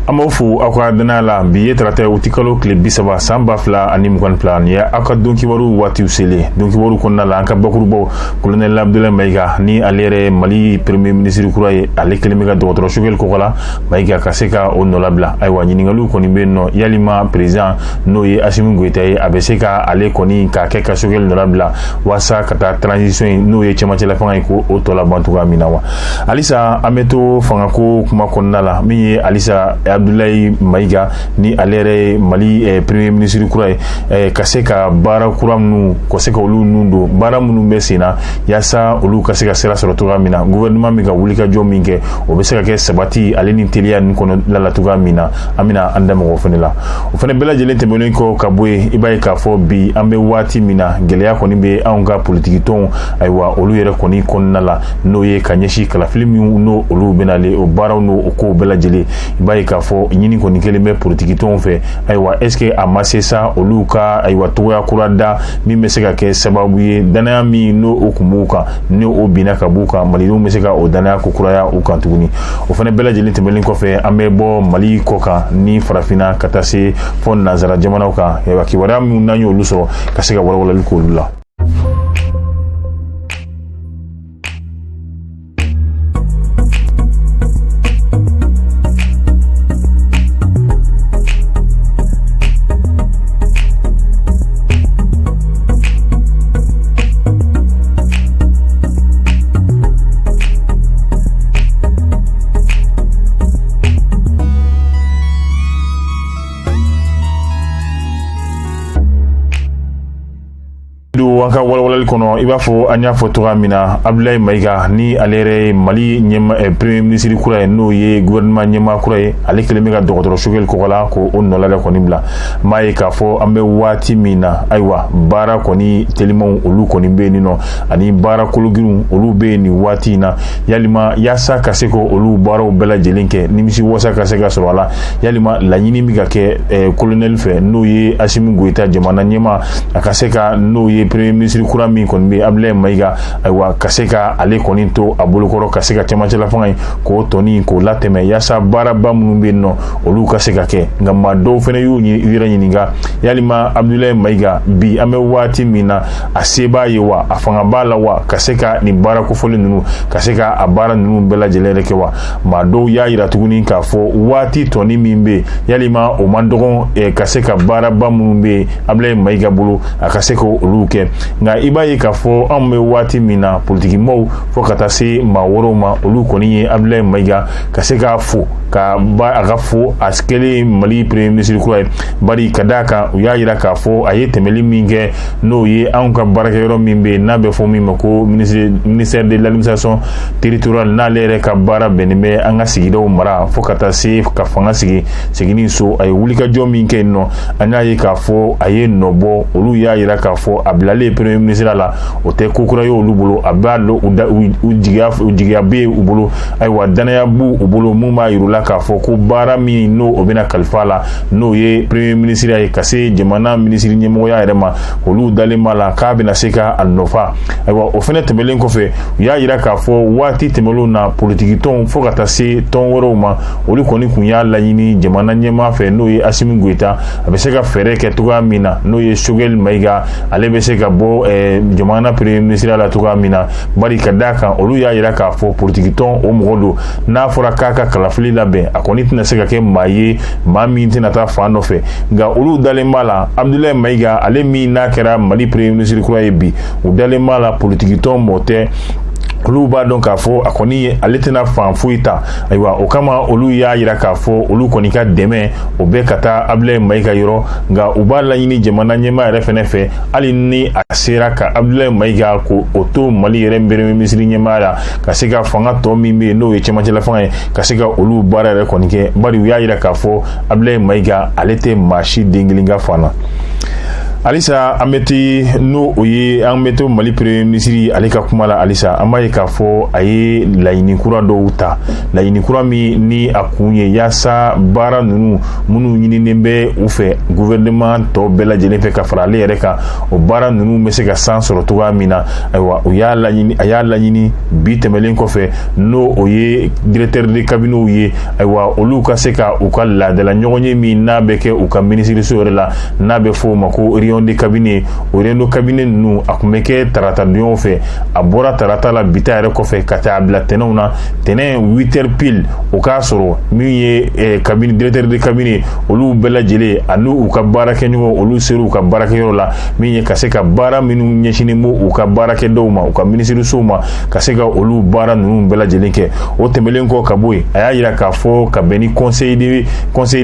Amofu akwa dana la biye trate utikalo clip bisaba samba fla ani mukwan plan ya aka donki waru wati usele donki waru konna la anka bakurubo colonel Abdoulaye Maiga ni alere Mali premier ministre kuraye ale kelemiga dotoro shugel kokola Maiga kaseka onolabla aywa nyiningalu koni benno yalima president no ye Assimi Goïta ye abeseka ale koni ka keka shugel nolabla wasa kata transition no ye chama chela fanga ko otola bantuga minawa alisa ameto fanga ko kuma konna la mi alisa Abdoulaye Maiga ni alere Mali premier ministre kuraye kaseka bara kuramnu koseka olu nundo bara munu mesina yasa olu kaseka sera sorotuga mina gouvernement mi ga wulika jominge obeseka ke sabati aleni telia nkono la tuga mina amina andama go fenela o fene bela jele temelo ko kabwe ibai ka fo bi ambe wati mina geleya ko ni be anga politique ton aywa olu yere ko ni konnala no ye kanyeshi kala film no olu benale o bara no ko bela jele ibai ka fo nyini ko ni keleme politique ton fe aywa est ce que amase sa olu ka aywa tuya kurada mi meseka ke sababu ye dana mi no okumuka ne obina kabuka malilu meseka o dana ko kuraya o kantuguni o fene bela jele temelo ko fe ambe bo Mali koka ni farafina katase fon nazara jamana ka ya kiwara mu nanyo luso kasega wala lukulula wanka walwalal kono iba fo anya fotoga mina Abdoulaye Maiga ni alere Mali nyema premier ministre kuraye no ye gouvernement nyema kuraye ale kelemiga dogotoro shugel kokola ko onnola da konimla mai ka fo ambe wati mina aywa bara koni telimon olu koni be ni no ani bara kulugiru olu be ni wati na yalima yasa kaseko olu bara bela jelinke nimisi wasa kaseka sorwala yalima la nyini miga ke colonel fe no ye Assimi Goïta jamana nyema akaseka no ye premier ministre kurami kon be Abdoulaye Maiga aywa kaseka ale koninto abulukoro kaseka chamachela fanga ko toni ko lateme yasa baraba munumbe no olu kaseka ke ngama do fene yu yira nyininga yalima Abdoulaye Maiga bi ame wati mina aseba yewa afanga bala wa kaseka ni bara ko fole nunu kaseka abara nunu bela jelere kewa mado ya yira tuguni ka fo wati toni mimbe yalima o mandogon kaseka baraba munumbe Abdoulaye Maiga bulu akaseka olu ke nga ibaye ka fo amme wati mina politique mo fo kata se ma woro ma olu koni ye Abdoulaye Maiga kaseka fo ka ba aga fo askele Mali premier ministre ko bari kadaka uya yira ka fo aye temeli minge no ye anka baraka yoro mimbe na be fo mi mako ministère de l'administration territoriale na lere ka bara benime anga sigido mara fo kata se ka fanga sigini so ay wulika jomi ke no anya ye ka fo aye nobo olu ya yira ka fo ablale premier ministre la o te kokura yo lubulo abalo ujiga be ubulo ay wadana ya bu ubulo muma yirula ka fo ko bara mi no obina kalfala no ye premier ministre ay kase jamana ministre nyemo ya rema olu dale mala ka bina seka annofa ay wa o fene temelen ko fe ya yira ka fo wati temelo na politique ton fo kata se ton woro ma olu koni kunya la yini jamana nyema fe no ye Assimi Goïta abeseka fere ke tuga mina no ye Shugel Maiga ale beseka bo jamana premier ministre la tuga mina bari kadaka olu ya yira ka fo politique ton o modo na fora kaka kalafili labe akoni tina seka ke maye mami tina ta fano fe nga olu dale mala Abdoulaye Maiga ale mi na kera Mali premier ministre kuraye bi u dale mala politique ton mote olu ba donc a fo akoni aletena fanfuita aywa o kama olu ya yira ka fo olu koni ka deme o be kata Abdoulaye Maiga yoro nga ubala yini jamana nyema refenefe ali ni asira ka Abdoulaye Maiga ko oto Mali rembere ministre nyema la kasika fanga to mimbe no ye chema chela fanga kasika olu bara re koni ke bari ya yira ka fo Abdoulaye Maiga alete mashi dingilinga fana Alisa ameti no oye ameto Mali premier ministre alika kumala alisa amaye ka fo aye laini kura do uta laini kura mi ni akunye yasa bara nunu munu nyini nembe ufe gouvernement to bela jelefe ka farale reka o bara nunu mese ka sansoro to amina aywa o yalla nyini ayalla nyini bitemelen ko fe no oye directeur de cabinet oye aywa oluka seka ukalla de la nyonye mi nabeke uka ministre sorela nabe fo mako de cabinet oriendo cabinet nu akumeke tarata dion fe abora tarata la bitare ko fe kata abla tenona tenen 8h pile o ka soro miye cabinet directeur de cabinet olu bela jele anu uka barake nyo olu seru uka barake yola miye kaseka bara minu nyeshini mo uka barake doma uka ministre soma kaseka olu bara nu bela jele ke o tembelenko kaboy aya yira ka fo ka beni conseil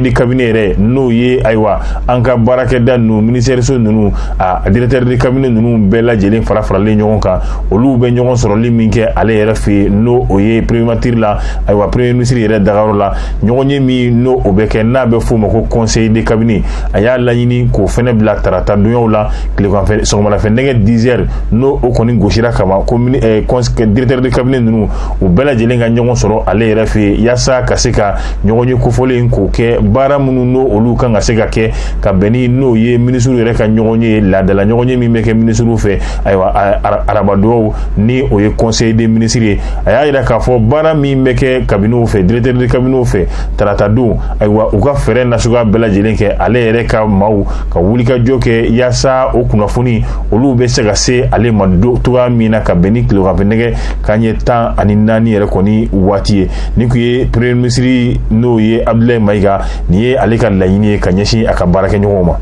de cabinet re no ye aywa anka barake danu ministère nunu a directeur de cabinet nunu bela jelen fara le ɲɔgɔn kan olu bɛ ɲɔgɔn sɔrɔli min kɛ ale yɛrɛ fe no o ye premier la aywa premier ministre yɛrɛ dagaro la ɲɔgɔn ye min no o bɛ kɛ n'a bɛ fɔ ma ko conseil de cabinet a y'a laɲini k'o fɛnɛ bila tarata donyaw la tileganfɛ sɔgɔmadafɛ nɛgɛ 10h no o kɔni gosira kama ko directeur de cabinet nunu u bɛɛ lajɛlen ka ɲɔgɔn sɔrɔ ale yɛrɛ fe yasa ka se ka ɲɔgɔn ye kofɔlen k'o kɛ baara minnu no olu kan ka se ka kɛ ka bɛn ni n'o ye ministre yɛrɛ ka ɲɔgɔn ye ladala ɲɔgɔn ye min bɛ kɛ ministre fɛ aywa arabadow ni o ye conseil des ministres ye a y'a yira k'a fɔ baara min bɛ kɛ cabinet fɛ directeur de cabinet fɛ tarata don aywa u ka fɛɛrɛ nasuguya bɛɛ lajɛlen kɛ ale yɛrɛ ka maaw ka wulikajɔ kɛ yaasa o kunnafoni olu bɛ se ka se ale ma togoya min na ka bɛn ni tileganfɛ nɛgɛ kanɲɛ 14 yɛrɛ kɔni waati ye ni kun ye premier ministre n'o ye Abdoulaye Mayiga nin ye ale ka laɲini ye ka ɲɛsin a ka baarakɛɲɔgɔnw ma.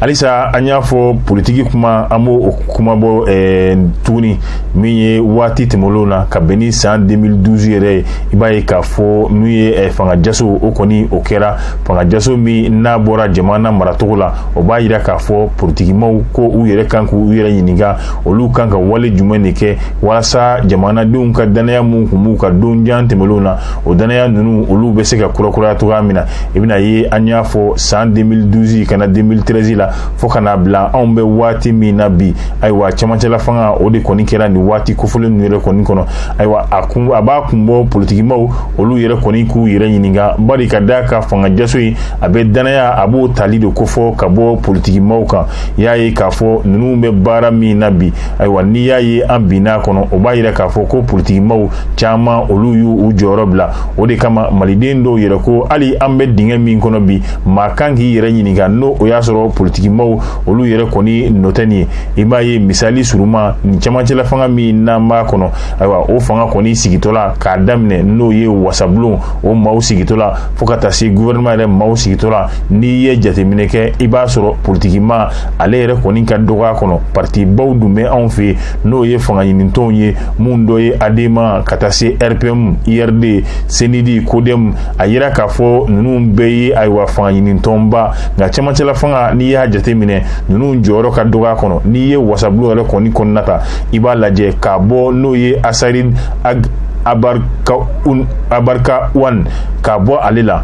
Alisa an y'a fɔ politiki kuma an b'o kuma bɔ tuguni min ye waati tɛmɛlenw na ka bɛn ni san 2012 yɛrɛ ye i b'a ye k'a fɔ n'u ye fangajaso o kɔni o kɛra fangajaso min n'a bɔra jamana maracogo la o b'a yira k'a fɔ politikimaw ko u yɛrɛ kan k'u yɛrɛ ɲininka olu kan ka wale jumɛn de kɛ walasa jamanadenw ka danaya mun kun b'u ka donjan tɛmɛlenw na o danaya ninnu olu bɛ se ka kurakuraya cogoya min na i bɛna ye an y'a fɔ san 2012 kana 2013 la fo kana bila anw bɛ waati min na bi ayiwa cɛmancɛla fanga o de kɔni kɛra ni waati kofɔlen ninnu yɛrɛ kɔni kɔnɔ ayiwa a b'a kun bɔ politikimaw olu yɛrɛ kɔni k'u yɛrɛ ɲininka bari ka da ka fangajaso in a bɛ danaya a b'o tali de kofɔ ka bɔ politikimaw kan i y'a ye k'a fɔ ninnu bɛ baara min na bi ayiwa n'i y'a ye an binna kɔnɔ o b'a yira k'a fɔ ko politikimaw caman olu y'u jɔyɔrɔ bila o de kama maliden dɔw yɛrɛ ko hali an bɛ dingɛ min kɔnɔ bi maa kan k'i yɛrɛ ɲininka n'o o y'a sɔrɔ politikimaw olu yɛrɛ kɔni nɔ tɛ nin ye i b'a ye misali suruma ni cɛmancɛla fanga min n'an b'a kɔnɔ ayiwa o fanga kɔni sigitɔ la k'a daminɛ n'o ye wasabulon o maaw sigitɔ la fo ka taa se gouvernement yɛrɛ maaw sigitɔ la n'i ye jateminɛ kɛ i b'a sɔrɔ politikima ale yɛrɛ kɔni ka dɔgɔya kɔnɔ partibaw dun bɛ anw fɛ n'o ye fanga ɲinitɔnw ye mun dɔ ye ADEMA ka taa se RPM IRD CNID CODEM a yira k'a fɔ ninnu bɛɛ ye ayiwa fanga ɲinitɔnba nka cɛmancɛla fanga n'i y'a jateminɛ ninnu jɔyɔrɔ ka dɔgɔya kɔnɔ n'i ye wasabulon yɛrɛ kɔni kɔnɔna ta i b'a lajɛ k'a bɔ n'o ye Asarid Abarka Wan k'a bɔ ale la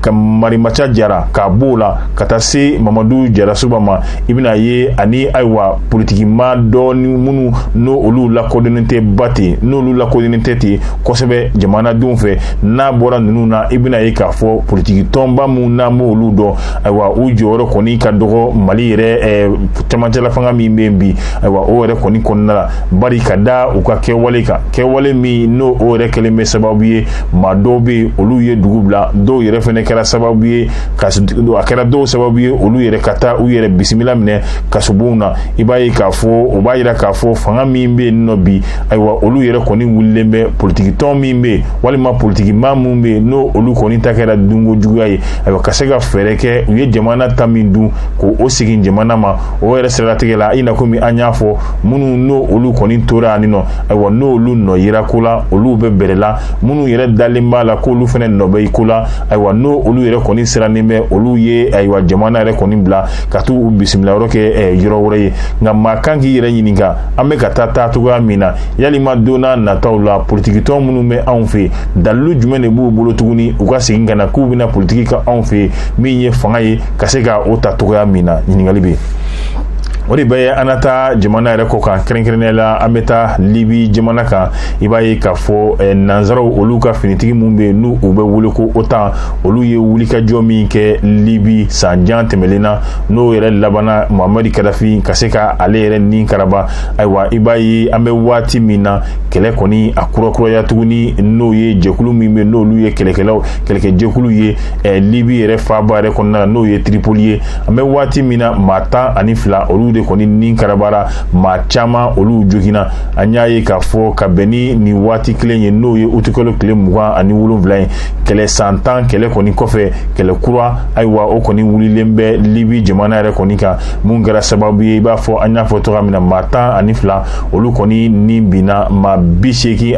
ka Marimacha Jara k'a b'o la ka taa se Mamadu Jarasuba ma i bɛna ye ani ayiwa politikima dɔɔni minnu n'olu lakodɔnnen tɛ ba ten n'olu lakodɔnnen tɛ ten kosɛbɛ jamanadenw fɛ n'a bɔra ninnu na i bɛna ye k'a fɔ politiki tɔnba minnu n'an b'olu dɔn ayiwa u jɔyɔrɔ kɔni ka dɔgɔ Mali yɛrɛ cɛmancɛla fanga min bɛ yen bi ayiwa o yɛrɛ kɔni kɔnɔna la bari ka da u ka kɛwale kan kɛwale min n'o o yɛrɛ kɛlen bɛ sababu ye maa dɔw bɛ yen olu ye dugu bila dɔw yɛrɛ fɛnɛ kɛra sababu ye a kɛra dɔw sababu ye olu yɛrɛ ka taa u yɛrɛ bisimila minɛ kasobonw na i b'a ye k'a fɔ o b'a yira k'a fɔ fanga min bɛ yen nɔ bi ayiwa olu yɛrɛ kɔni wulilen bɛ politikitɔn min bɛ yen walima politikima min bɛ yen n'o olu kɔni ta kɛra dunko juguya ye ayiwa ka se ka fɛɛrɛ kɛ u ye jamana ta min dun k'o segin jamana ma o yɛrɛ siratigɛ la i na komi an y'a fɔ minnu n'o olu kɔni tora ani nɔ ayiwa n'olu nɔ yira ko la olu be berela munu yɛrɛ dalen b'a la k'olu fɛnɛ nɔ bɛ i ko la ayiwa n'o olu yɛrɛ kɔni sirannen bɛ olu ye ayiwa jamana yɛrɛ kɔni bila ka t'u u bisimilayɔrɔ kɛ yɔrɔ wɛrɛ ye nka maa kan k'i yɛrɛ ɲininka an bɛ ka taa cogoya min na yalima donna nataw la politikitɔn minnu bɛ anw fɛ dalilu jumɛn de b'u bolo tuguni u ka segin ka na k'u bɛna politiki ka anw fɛ min ye fanga ye ka se ka o ta cogoya min na ɲininkali bɛ o de bɛ an na taa jamana yɛrɛ kɔ kan kɛrɛnkɛrɛnnenya la an bɛ taa libi jamana kan i b'a ye k'a fɔ nanzaraw olu ka finitigi minnu bɛ yen n'u u bɛ wele ko OTAN olu ye wulikajɔ min kɛ libi san jan tɛmɛlen na n'o yɛrɛ labanna Muhamadi Kadafi ka se ka ale yɛrɛ ni karaba ayiwa i b'a ye an bɛ waati min na kɛlɛ kɔni a kurakuraya tuguni n'o ye jɛkulu min bɛ n'olu ye kɛlɛkɛjɛkulu ye libi yɛrɛ faaba yɛrɛ kɔnɔna na n'o ye Tripoli ye an bɛ waati min na maa 12 olu de kɔni ni karabara maa caman olu jogina an y'a ye k'a fɔ ka bɛn ni waati kelen ye n'o ye utikalo tile 27 ye kɛlɛ san 10 kɛlɛ kɔni kɔfɛ kɛlɛ kura ayiwa o kɔni wulilen bɛ libi jamana yɛrɛ kɔni kan mun kɛra sababu ye i b'a fɔ an y'a fɔ cogoya min na maa 12 olu kɔni ni binna maa 87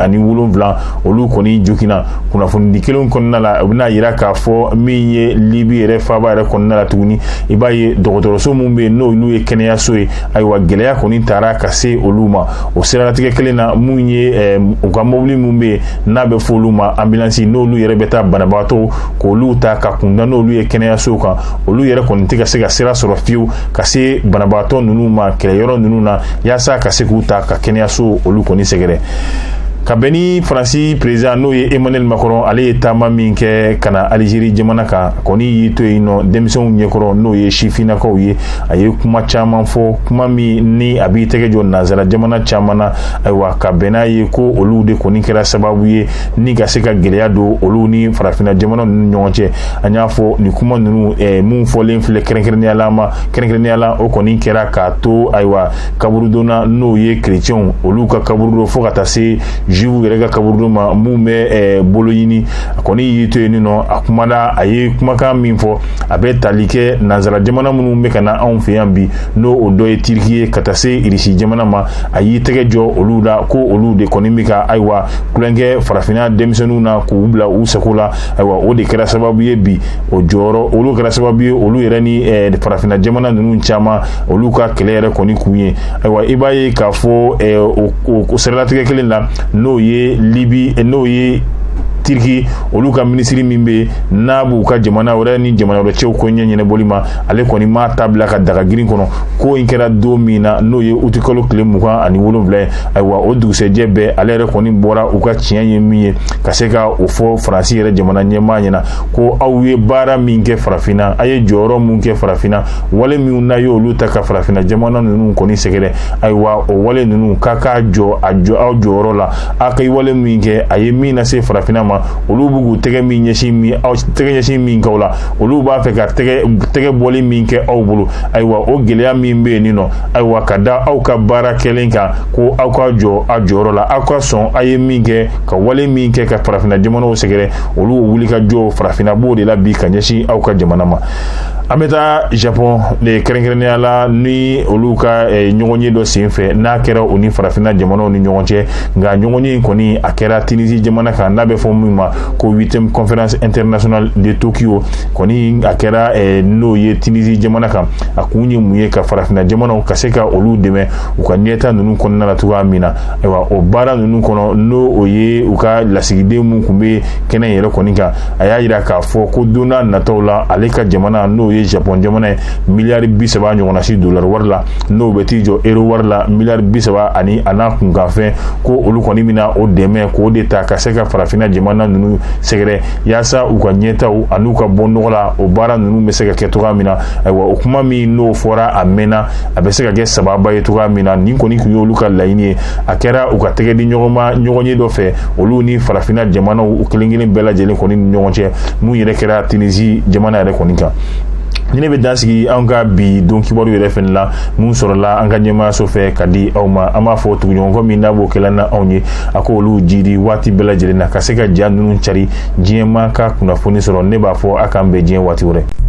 olu kɔni jogina kunnafoni kelen kɔnɔna la u bɛna yira k'a fɔ min ye libi yɛrɛ faaba yɛrɛ kɔnɔna la tuguni i b'a ye dɔgɔtɔrɔso min bɛ yen n'olu ye kɛnɛya so ye ayiwa gɛlɛya kɔni taara ka se olu ma o siratigɛ kelen na mun ye u ka mobili mun bɛ n'a bɛ fɔ olu ma ambulance n'olu yɛrɛ bɛ taa banabaatɔ k'olu ta ka kunda n'olu ye kɛnɛyaso kan olu yɛrɛ kɔni tɛ ka se ka sira sɔrɔ fiyewu ka se banabaatɔ ninnu ma kɛlɛyɔrɔ ninnu na yaasa ka se k'u ta ka kɛnɛyaso olu kɔni sɛgɛrɛ ka bɛn ni Faransi président n'o ye Emmanuel Macron ale ye taama min kɛ ka na Algérie jamana kan kɔni y'i to yen nɔ denmisɛnw ɲɛkɔrɔ n'o ye sifinnakaw ye a ye kuma caman fɔ kuma min ni a b'i tɛgɛ jɔ nanzara jamana caman na ayiwa ka bɛn n'a ye ko olu de kɔni kɛra sababu ye ni ka se ka gɛlɛya don olu ni farafinna jamana ninnu ɲɔgɔn cɛ an y'a fɔ ni kuma ninnu mun fɔlen filɛ kɛrɛnkɛrɛnnenya la o kɔni kɛra k'a to ayiwa kaburudonna n'o ye chrétienw olu ka kaburu fo ka taa se juiw yɛrɛ ka kaburu ma mun bɛ bolo ɲini a kɔni y'i to yen nɔ a kumana a ye kumakan min fɔ a bɛ tali kɛ nanzara jamana minnu bɛ ka na anw fɛ yan bi n'o o dɔ ye Turki ye ka taa se Irisi jamana ma a y'i tɛgɛ jɔ olu la ko olu de kɔni bɛ ka ayiwa kulonkɛ farafinna denmisɛnninw na k'u bila u sago la ayiwa o de kɛra sababu ye bi o jɔyɔrɔ olu kɛra sababu ye olu yɛrɛ ni farafinna jamana ninnu caman olu ka kɛlɛ yɛrɛ kɔni kun ye ayiwa i b'a ye k'a fɔ o siralatigɛ kelen la n'o ye libi n'o ye Turki olu ka minisiri min bɛ n'a b'u ka jamana wɛrɛ ni jamana wɛrɛ cɛw ko ɲɛɲɛnɛbɔli ma ale kɔni m'a ta bila ka daga girin kɔnɔ ko in kɛra don min na n'o ye utikalo tile 27 ye ayiwa o dugusɛjɛ bɛɛ ale yɛrɛ kɔni bɔra u ka tiɲɛ ye min ye ka se ka o fɔ Faransi yɛrɛ jamana ɲɛmaa ɲɛna ko aw ye baara min kɛ farafinna a ye jɔyɔrɔ mun kɛ farafinna wale minnu n'a ye olu ta ka farafinna jamana ninnu kɔni sɛgɛrɛ ayiwa o wale ninnu k'a jɔ aw jɔyɔrɔ la a ka wale min kɛ a ye min lase farafinna ma olu b'u tɛgɛ ɲɛsin min k'aw la olu b'a fɛ ka tɛgɛ bɔli min kɛ aw bolo ayiwa o gɛlɛya min bɛ yen nɔ ayiwa ka da aw ka baara kɛlen kan ko aw ka jɔ a jɔyɔrɔ la aw ka sɔn a ye min kɛ ka wale min kɛ ka farafinna jamanaw sɛgɛrɛ olu wuli ka jɔ farafinna b'o de la bi ka ɲɛsin aw ka jamana ma an bɛ taa Japon de kɛrɛnkɛrɛnnenya la ni olu ka ɲɔgɔn ye dɔ sen fɛ n'a kɛra u ni farafinna jamanaw ni ɲɔgɔn cɛ nka ɲɔgɔn ye in kɔni a kɛra Tunisie jamana kan n'a bɛ fɔ min ma ko 8e conférence internationale de Tokyo kɔni a kɛra n'o ye Tunisie jamana kan a kun ye mun ye ka farafinna jamanaw ka se ka olu dɛmɛ u ka ɲɛta ninnu kɔnɔna la cogoya min na ayiwa o baara ninnu kɔnɔ n'o o ye u ka lasigiden mun kun bɛ kɛnɛ yɛrɛ kɔni kan a y'a jira k'a fɔ ko don n'a nataw la ale ka jamana n'o ye Japon jamana ye miliyari 30 ɲɔgɔnna si dolari wari la n'o bɛ t'i jɔ euro wari la miliyari 30 ani a n'a kunkanfɛn ko olu kɔni bɛna o dɛmɛ k'o de ta ka se ka farafinna jamana ninnu sɛgɛrɛ yaasa u ka ɲɛtaw an'u ka bɔ nɔgɔ la o baara ninnu bɛ se ka kɛ cogoya min na ayiwa o kuma min n'o fɔra a mɛnna a bɛ se ka kɛ sababa ye cogoya min na nin kɔni tun ye olu ka laɲini ye a kɛra u ka tɛgɛ di ɲɔgɔn ye dɔ fɛ olu ni farafinna jamanaw u kelen kelen bɛɛ lajɛlen kɔni ni ɲɔgɔn cɛ mun yɛrɛ kɛra Tunisie jamana yɛrɛ kɔni kan ni ne bɛ dan sigi an ka bi don kibaru yɛrɛ fɛnɛ la mun sɔrɔla an ka ɲɛmaayaso fɛ ka di aw ma an b'a fɔ tuguɲɔgɔnkɔ min n'a b'o kɛla na anw ye a ko olu jiri waati bɛɛ lajɛlen na ka se ka ja ninnu cari diɲɛmaa ka kunnafoni sɔrɔ ne b'a fɔ a k'an bɛn diɲɛ waati wɛrɛ